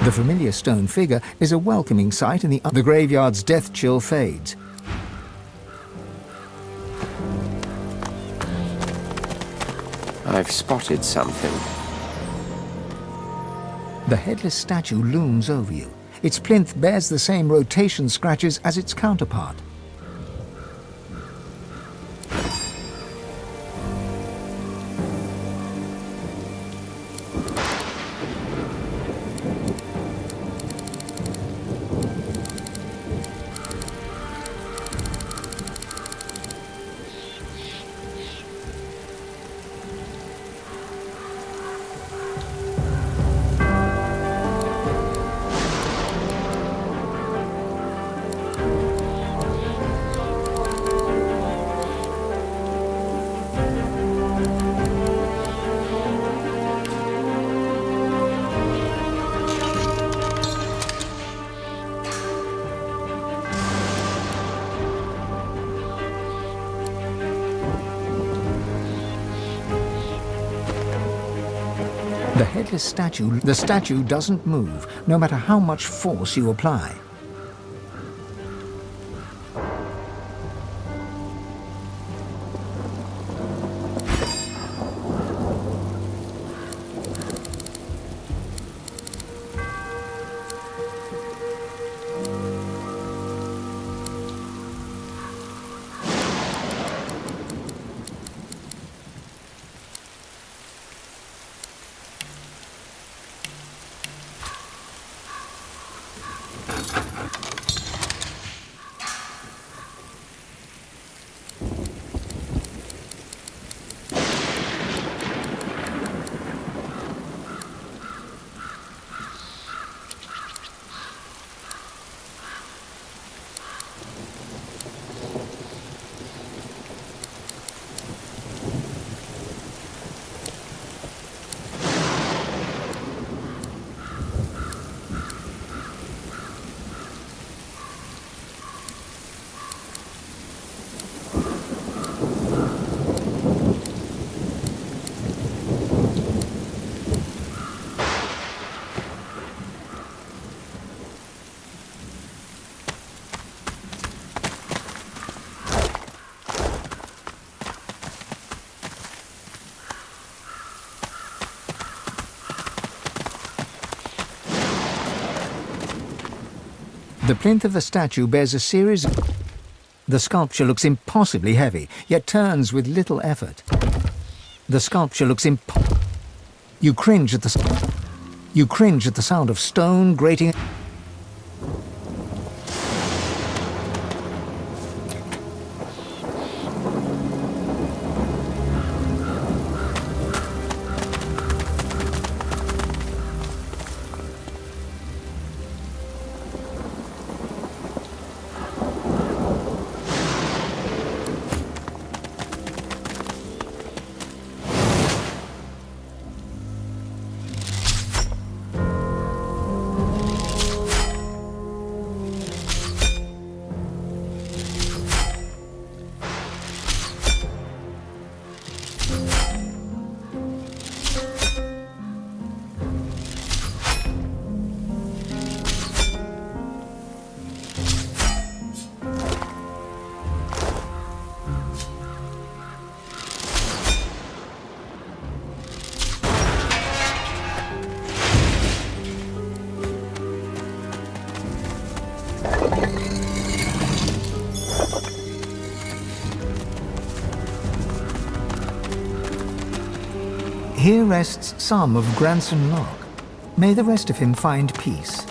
The familiar stone figure is a welcoming sight, and the graveyard's death chill fades. I've spotted something. The headless statue looms over you. Its plinth bears the same rotation scratches as its counterpart. The statue doesn't move, no matter how much force you apply. The plinth of the statue bears a series of... The sculpture looks impossibly heavy, yet turns with little effort. The sculpture looks You cringe at the sound of stone grating... Here rests some of Granson Lock. May the rest of him find peace.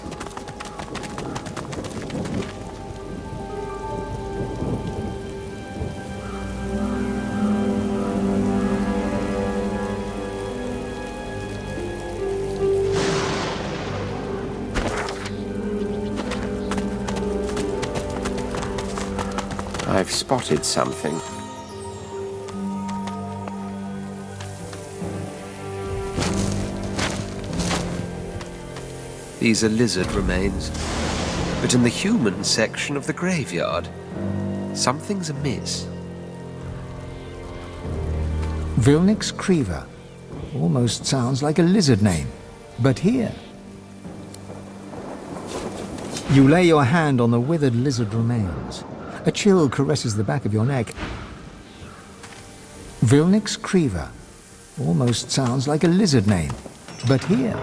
I've spotted something. These are lizard remains, but in the human section of the graveyard, something's amiss. Vilnix Creever. Almost sounds like a lizard name. But here... You lay your hand on the withered lizard remains. A chill caresses the back of your neck. Vilnix Creever. Almost sounds like a lizard name. But here...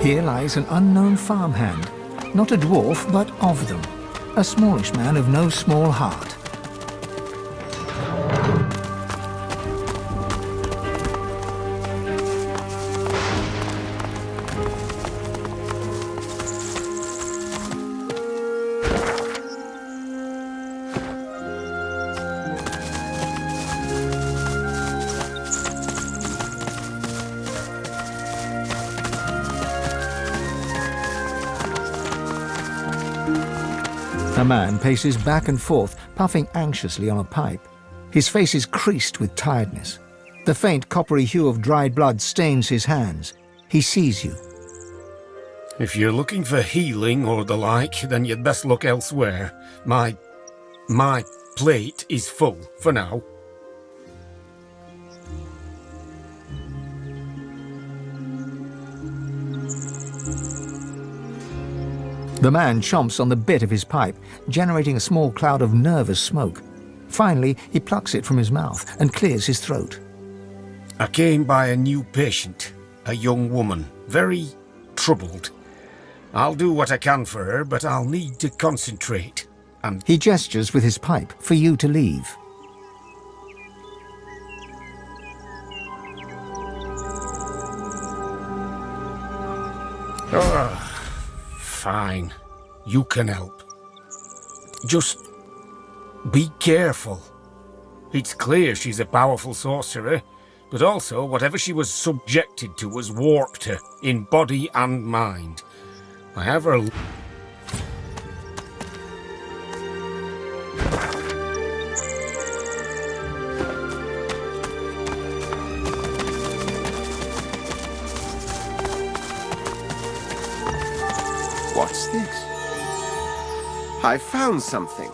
Here lies an unknown farmhand. Not a dwarf, but of them. A smallish man of no small heart. A man paces back and forth, puffing anxiously on a pipe. His face is creased with tiredness. The faint coppery hue of dried blood stains his hands. He sees you. If you're looking for healing or the like, then you'd best look elsewhere. My plate is full for now. The man chomps on the bit of his pipe, generating a small cloud of nervous smoke. Finally, he plucks it from his mouth and clears his throat. I came by a new patient, a young woman, very troubled. I'll do what I can for her, but I'll need to concentrate. And He gestures with his pipe for you to leave. Fine. You can help. Just be careful. It's clear she's a powerful sorcerer, but also whatever she was subjected to has warped her in body and mind. I have her... What's this? I found something.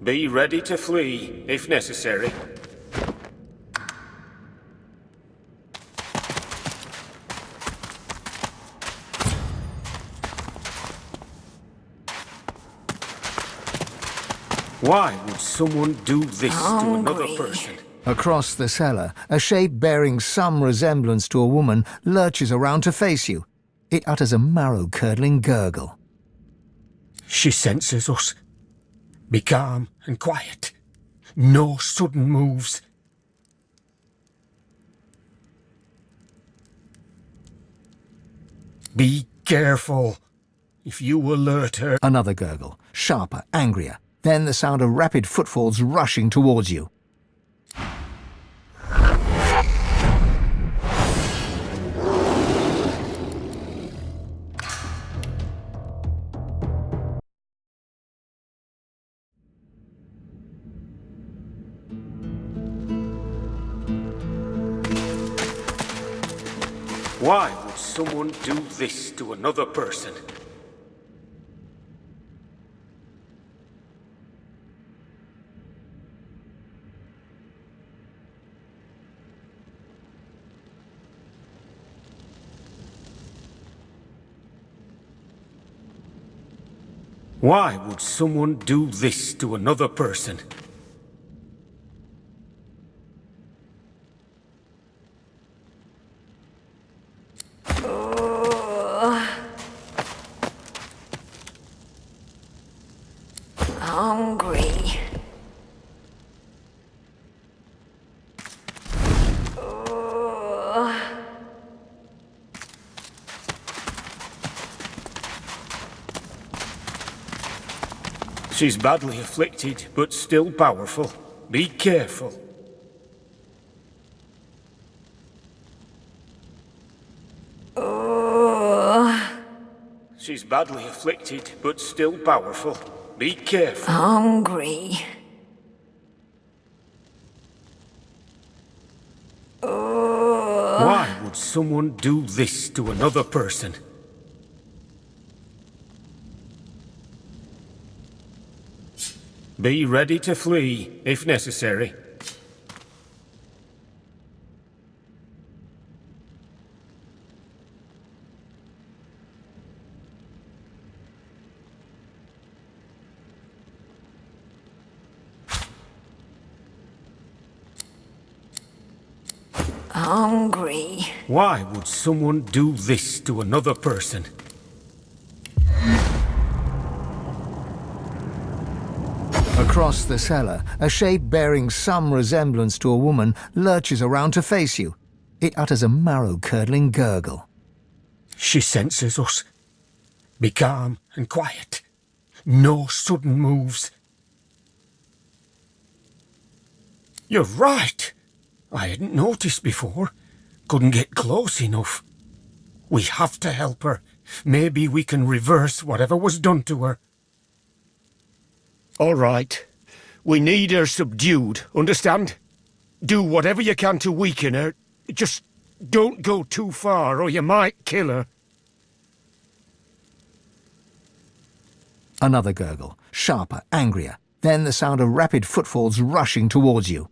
Be ready to flee, if necessary. Why would someone do this to another person? Across the cellar, a shape bearing some resemblance to a woman lurches around to face you. It utters a marrow-curdling gurgle. She senses us. Be calm and quiet. No sudden moves. Be careful. If you alert her... Another gurgle, sharper, angrier. Then the sound of rapid footfalls rushing towards you. Why would someone do this to another person? Why would someone do this to another person? Hungry. She's badly afflicted, but still powerful. Be careful. She's badly afflicted, but still powerful. Be careful. Hungry. Why would someone do this to another person? Be ready to flee, if necessary. Hungry. Why would someone do this to another person? Across the cellar, a shape bearing some resemblance to a woman lurches around to face you. It utters a marrow-curdling gurgle. She senses us. Be calm and quiet. No sudden moves. You're right. I hadn't noticed before. Couldn't get close enough. We have to help her. Maybe we can reverse whatever was done to her. All right. We need her subdued, understand? Do whatever you can to weaken her. Just don't go too far or you might kill her. Another gurgle, sharper, angrier. Then the sound of rapid footfalls rushing towards you.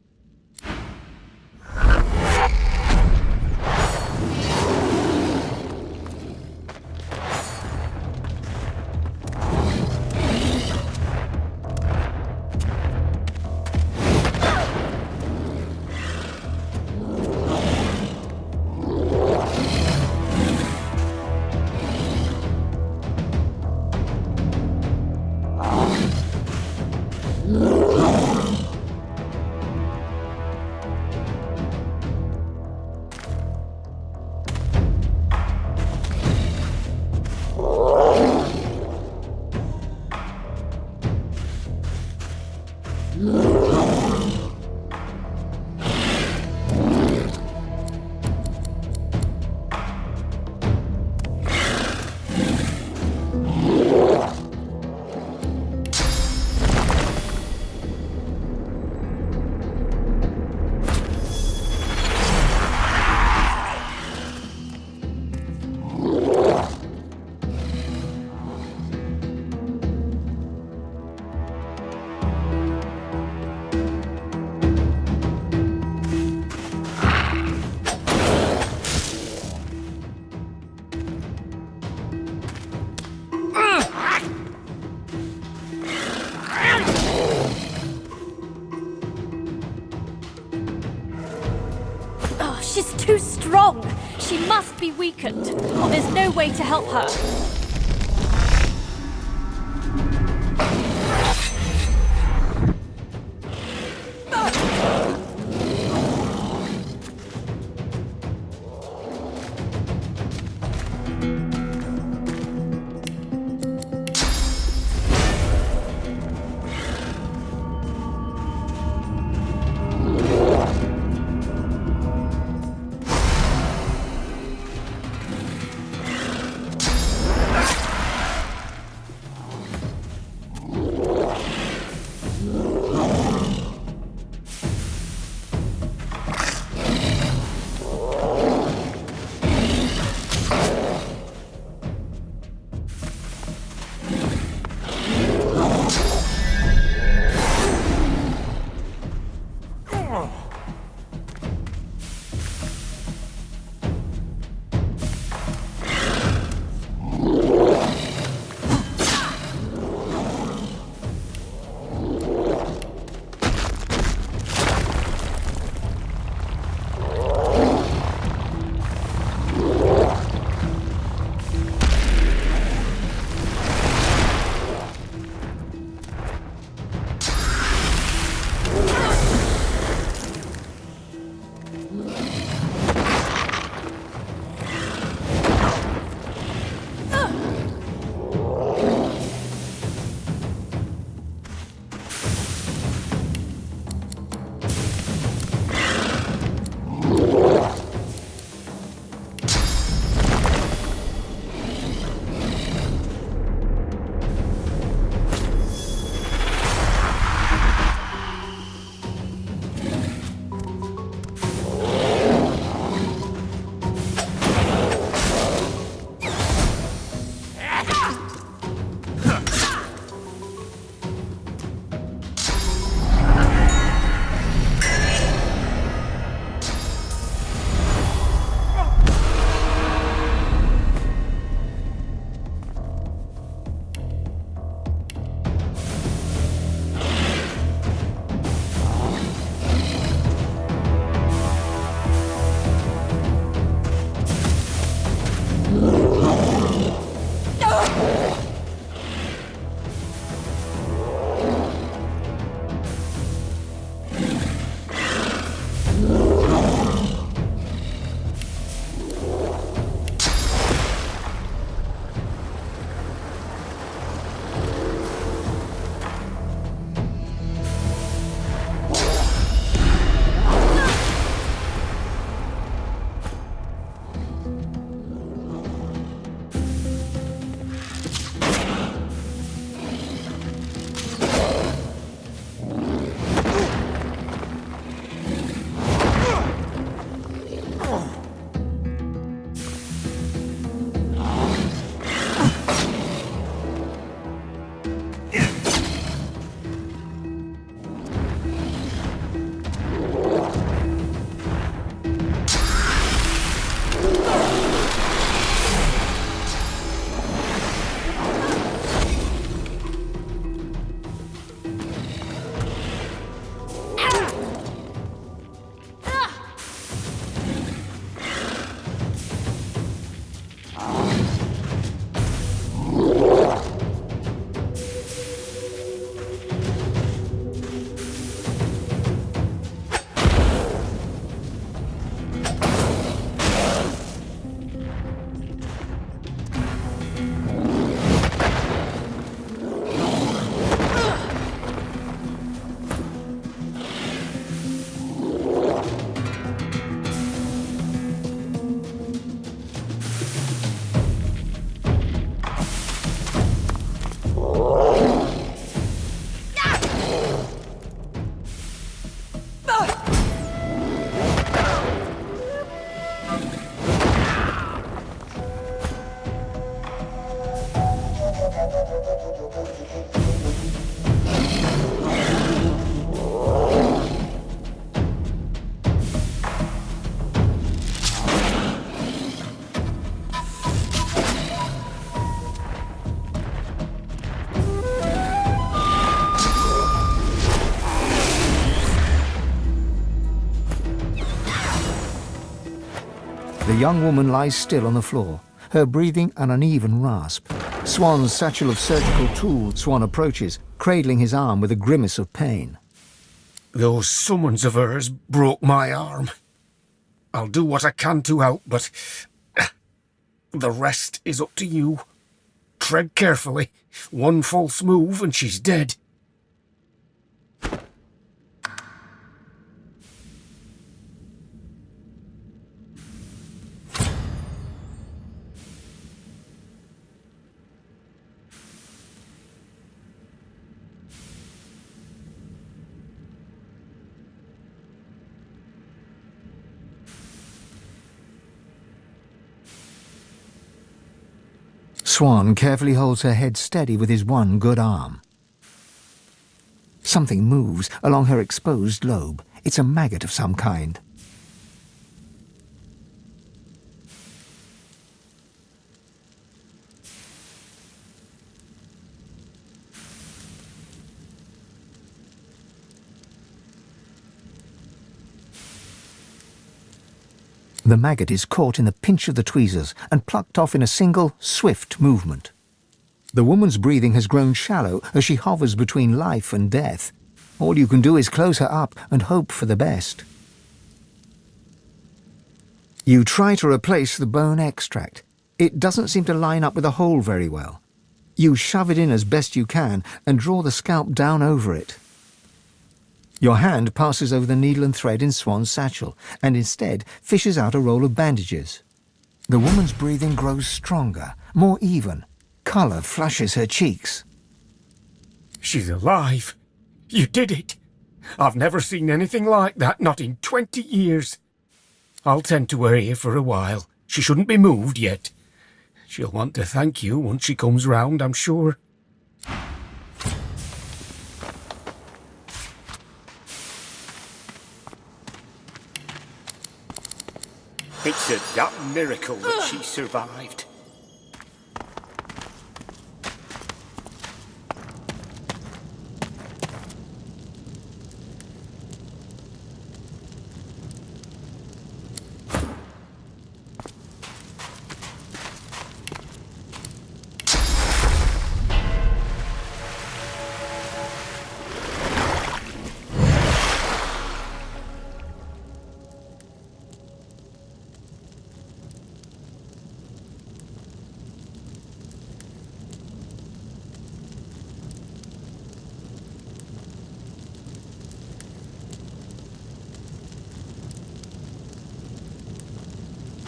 Oh, she's too strong. She must be weakened, or there's no way to help her. The young woman lies still on the floor, her breathing an uneven rasp. Swan's satchel of surgical tools. Swan approaches, cradling his arm with a grimace of pain. Those summons of hers broke my arm. I'll do what I can to help, but the rest is up to you. Tread carefully. One false move and she's dead. Swan carefully holds her head steady with his one good arm. Something moves along her exposed lobe. It's a maggot of some kind. The maggot is caught in the pinch of the tweezers and plucked off in a single, swift movement. The woman's breathing has grown shallow as she hovers between life and death. All you can do is close her up and hope for the best. You try to replace the bone extract. It doesn't seem to line up with the hole very well. You shove it in as best you can and draw the scalp down over it. Your hand passes over the needle and thread in Swan's satchel and instead fishes out a roll of bandages. The woman's breathing grows stronger, more even. Colour flushes her cheeks. She's alive. You did it. I've never seen anything like that, not in 20 years. I'll tend to her here for a while. She shouldn't be moved yet. She'll want to thank you once she comes round, I'm sure. It's a damn miracle that she survived.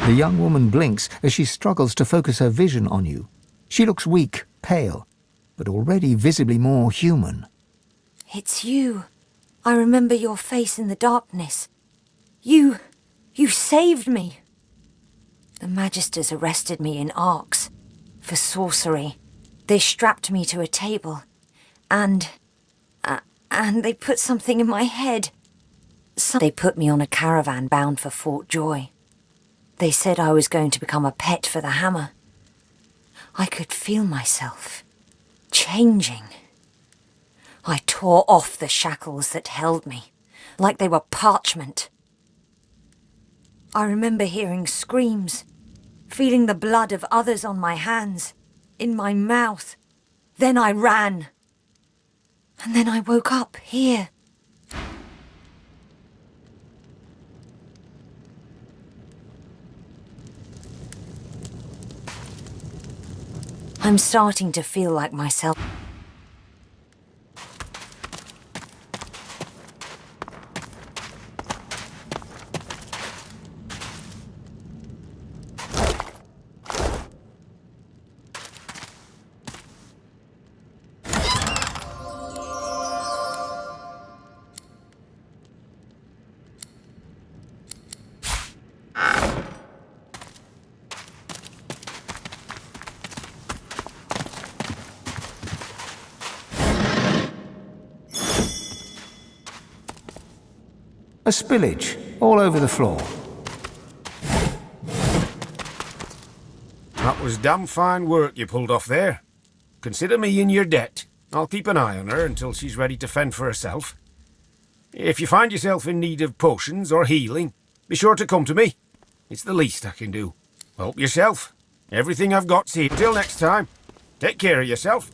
The young woman blinks as she struggles to focus her vision on you. She looks weak, pale, but already visibly more human. It's you. I remember your face in the darkness. You saved me. The Magisters arrested me in Arx for sorcery. They strapped me to a table and they put something in my head. They put me on a caravan bound for Fort Joy. They said I was going to become a pet for the hammer. I could feel myself changing. I tore off the shackles that held me, like they were parchment. I remember hearing screams, feeling the blood of others on my hands, in my mouth. Then I ran. And then I woke up here. I'm starting to feel like myself. A spillage all over the floor. That was damn fine work you pulled off there. Consider me in your debt. I'll keep an eye on her until she's ready to fend for herself. If you find yourself in need of potions or healing, be sure to come to me. It's the least I can do. Help yourself. Everything I've got's here. Till next time. Take care of yourself.